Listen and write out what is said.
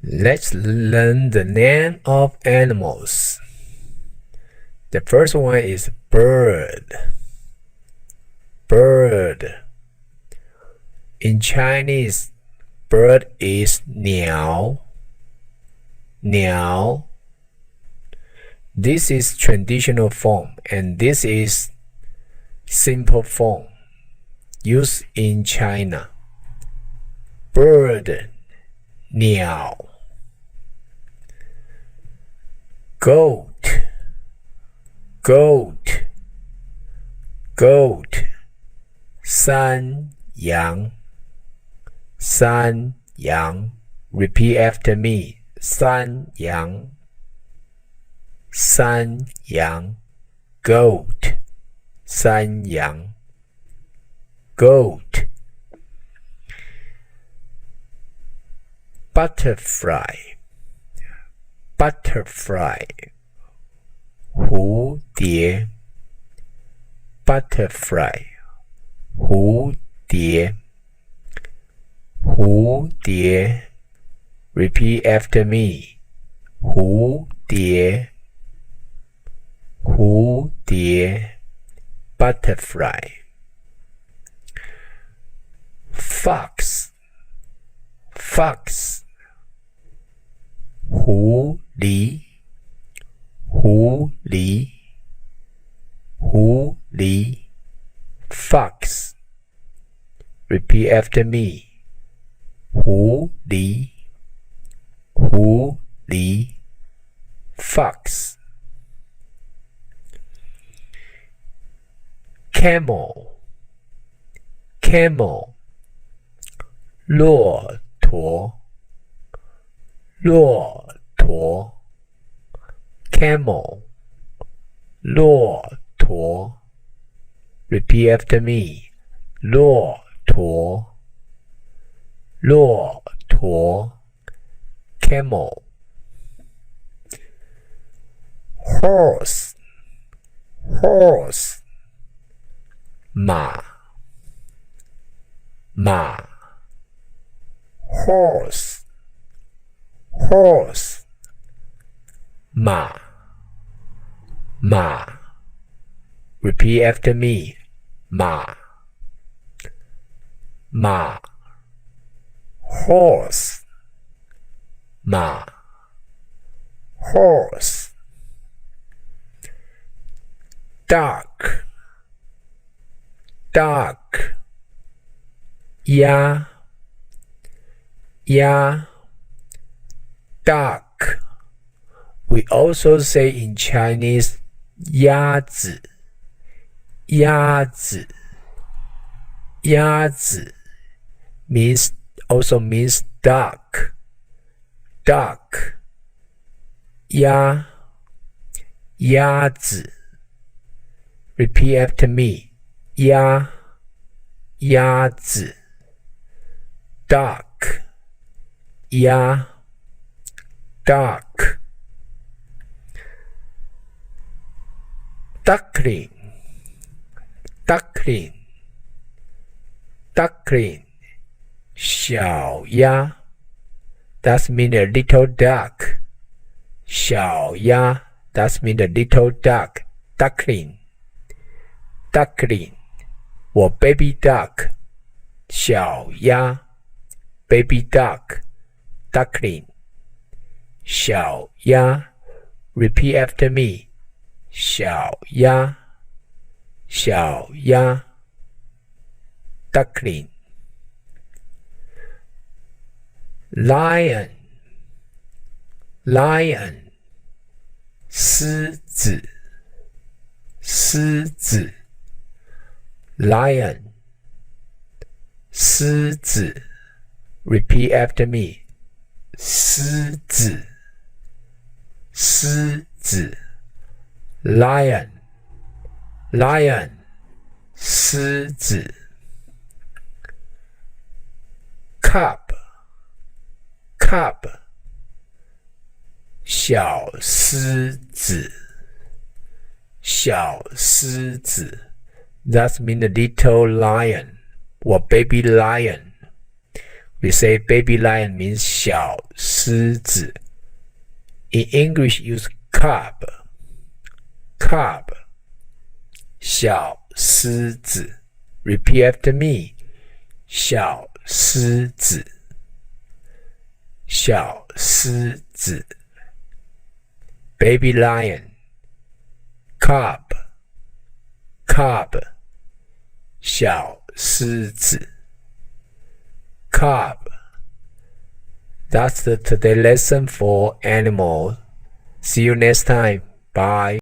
Let's learn the name of animals. The first one is bird. Bird. In Chinese, bird is 鸟. 鸟. This is traditional form and this is simple form used in China. Bird, 鸟. Goat, goat, goat. 山羊, 山羊. Repeat after me. 山羊, 山羊. Goat, 山羊. Goat. Butterfly, butterfly. 蝴蝶 butterfly. 蝴蝶 蝴蝶 Repeat after me. 蝴蝶蝴蝶 butterfly. Fox, fox. 狐狸狐狸狐狸 Fox. Repeat after me. 狐狸狐狸 Fox. Camel, camel. 骆驼骆驼 Camel. 骆驼 Repeat after me. 骆驼骆驼 Camel. Horse, horse. 马马 Horse, horse. 马马 Repeat after me. 马马 Horse, 马 Horse. Duck, duck. 鸭鸭 Duck. We also say in Chinese 鸭子鸭子鸭子 also means duck. Duck. 鸭鸭子 Repeat after me. 鸭鸭子 Duck. 鸭 Duck. Duckling, duckling, duckling. 小鸭 That means a little duck. 小鸭 That means a little duck. Duckling, duckling. 我 baby duck. 小鸭 baby duck. Duckling. 小鸭 Repeat after me. 小鸭小鸭 Duckling. Lion, lion. 狮子狮子 Lion. 狮子 Repeat after me. 狮子狮子 Lion, lion. 狮子 Cub, cub. 小狮子小狮子 That means a little lion or baby lion. We say baby lion means 小狮狮子。In English, use cub. Cub. 小狮子。Repeat after me. 小狮子。小狮子。Baby lion. Cub. Cub. 小狮子。Cub. That's the today lesson for animals. See you next time. Bye.